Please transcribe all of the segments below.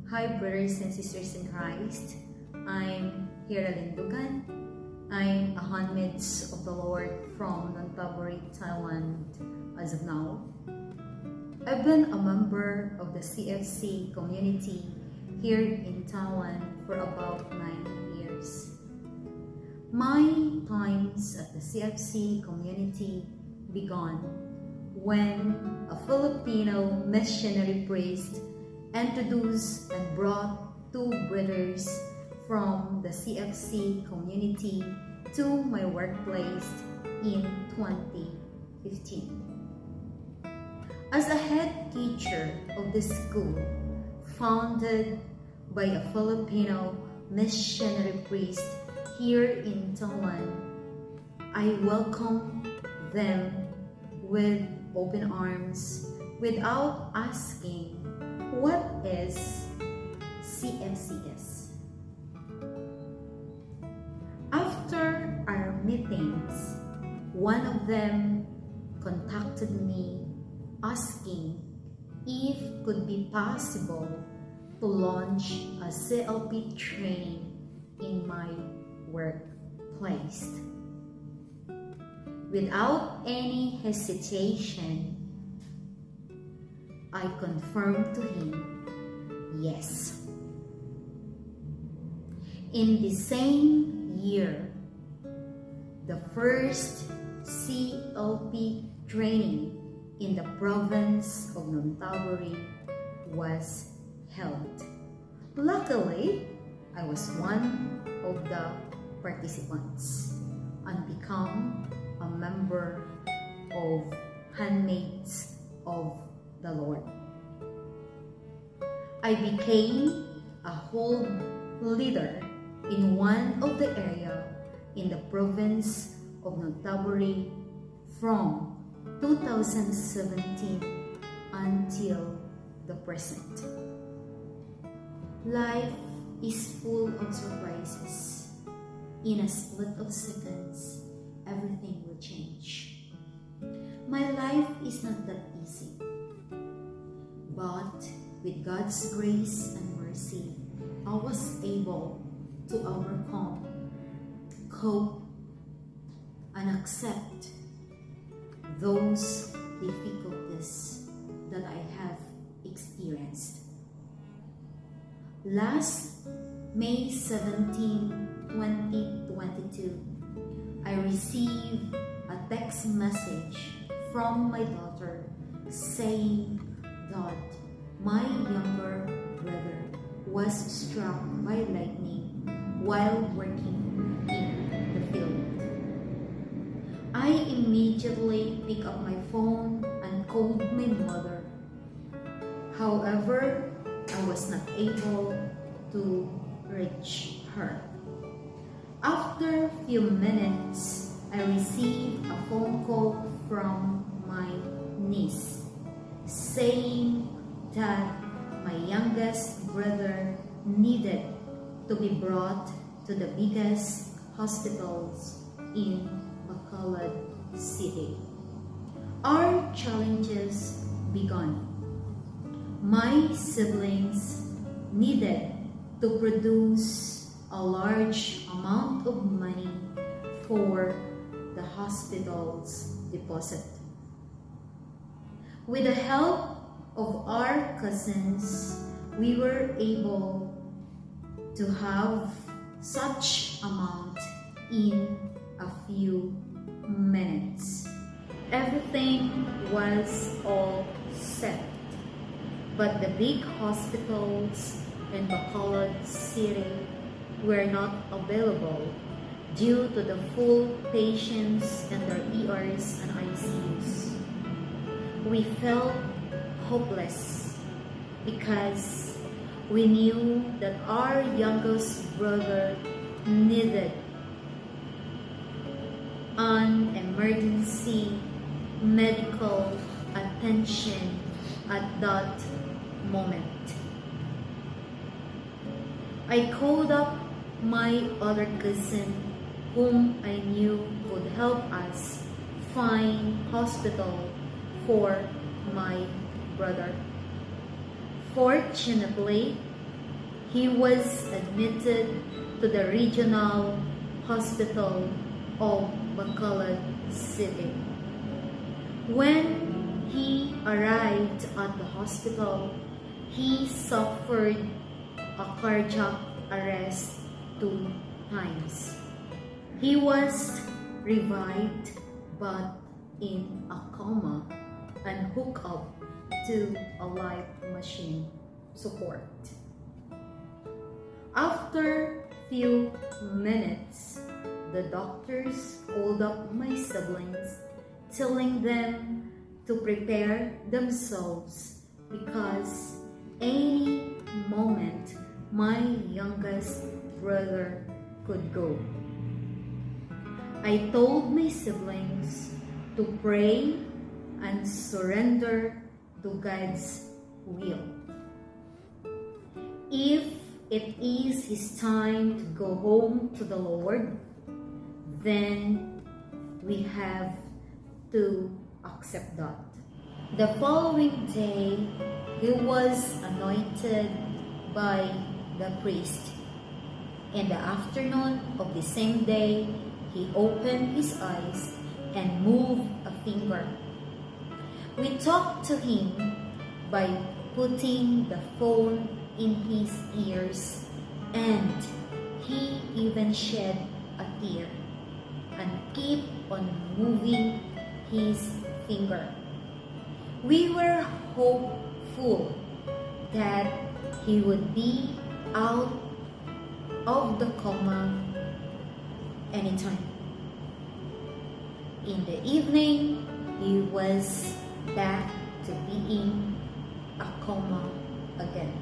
Hi brothers and sisters in Christ, I'm Hera Lindugan. I'm a handmaid of the Lord from Nonthaburi, Thailand as of now. I've been a member of the CFC community here in Thailand for about 9 years. My times at the CFC community began when a Filipino missionary priest introduced and brought two brothers from the CFC community to my workplace in 2015. As a head teacher of the school, founded by a Filipino missionary priest here in Thailand, I welcome them with open arms without asking what is CFCS. After our meetings, one of them contacted me asking if it could be possible to launch a CLP training in my workplace. Without any hesitation, I confirmed to him, yes. In the same year, the first CLP training in the province of Nonthaburi was held. Luckily, I was one of the participants and become a member of Handmaids of the Lord. I became a hold leader in one of the area in the province of Nonthaburi from 2017 until the present. Life is full of surprises. In a split of seconds, everything will change. My life is not that easy. But with God's grace and mercy, I was able to overcome, cope, and accept those difficulties that I have experienced. Last May 17, 2022, I received a text message from my daughter saying that my younger brother was struck by lightning while working in the field. I immediately picked up my phone and called my mother. However, I was not able to reach her. After a few minutes, I received a phone call from my niece saying that my youngest brother needed to be brought to the biggest hospitals in Bacolod City. Our challenges began. My siblings needed to produce a large amount of money for the hospital's deposit. With the help of our cousins, we were able to have such amount in a few minutes. Everything was all set, but the big hospitals in Bacolod City were not available due to the full patients in their ERs and ICUs. We felt hopeless because we knew that our youngest brother needed an emergency medical attention at that moment. I called up my other cousin whom I knew would help us find hospital for my brother. Fortunately, he was admitted to the regional hospital of Bacolod City. When he arrived at the hospital, he suffered a cardiac arrest 2 times. He was revived but in a coma and hooked up to a life machine support. After few minutes, the doctors called up my siblings, telling them to prepare themselves because any moment my youngest brother could go. I told my siblings to pray and surrender to God's will. If it is His time to go home to the Lord, then we have to accept that. The following day, he was anointed by the priest. In the afternoon of the same day, he opened his eyes and moved a finger. We talked to him by putting the phone in his ears, and he even shed a tear and kept on moving his finger. We were hopeful that he would be out of the coma anytime. In the evening, he was back to being a coma again.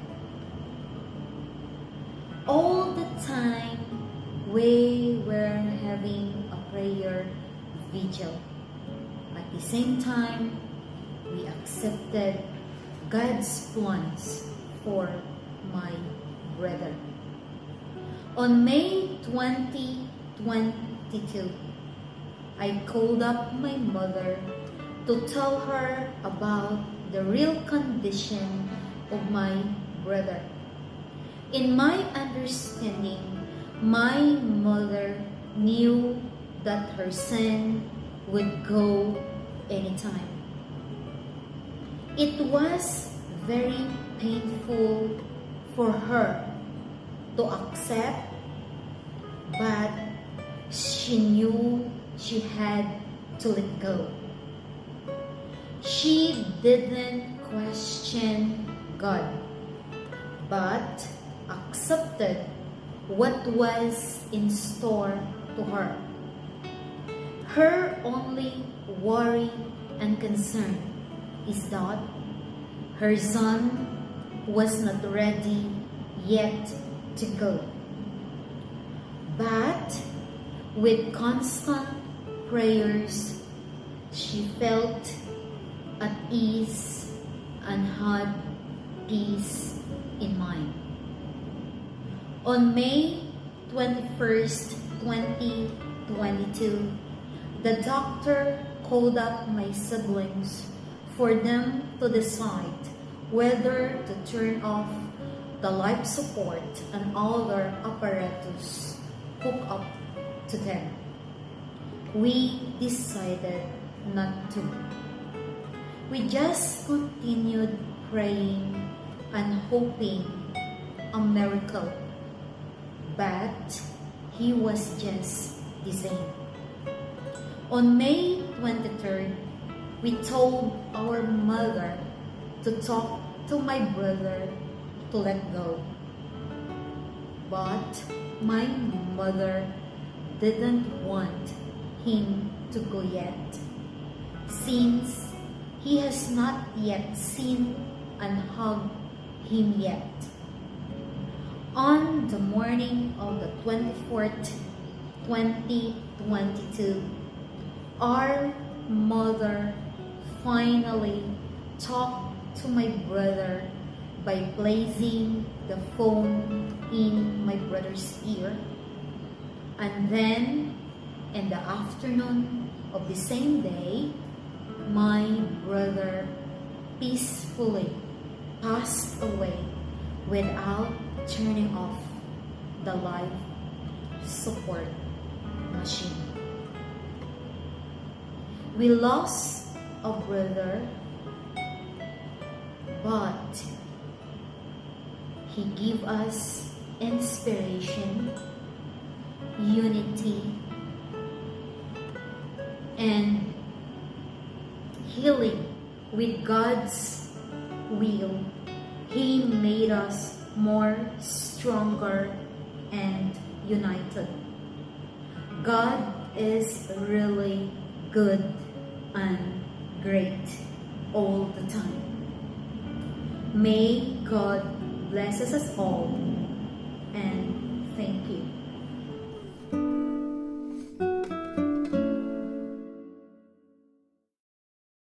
All the time, we were having a prayer vigil. At the same time, we accepted God's plans for my brother. On May 2022, I called up my mother to tell her about the real condition of my brother. In my understanding, my mother knew that her son would go anytime. It was very painful for her to accept, but she knew she had to let go. She didn't question God, but accepted what was in store to her. Her only worry and concern is that her son was not ready yet to go. But with constant prayers, she felt at ease and had peace in mind. On May 21st, 2022, the doctor called up my siblings for them to decide whether to turn off the life support and other apparatus hooked up to them. We decided not to. We just continued praying and hoping a miracle, but he was just the same. On May 23rd, we told our mother to talk to my brother to let go. But my mother didn't want him to go yet, since he has not yet seen and hugged him yet. On the morning of the 24th, 2022, our mother finally talked to my brother by placing the phone in my brother's ear. And then, in the afternoon of the same day, my brother peacefully passed away without turning off the life support machine. We lost a brother, but he gave us inspiration, unity, and healing. With God's will, He made us more stronger and united. God is really good and great all the time. May God bless us all, and thank you.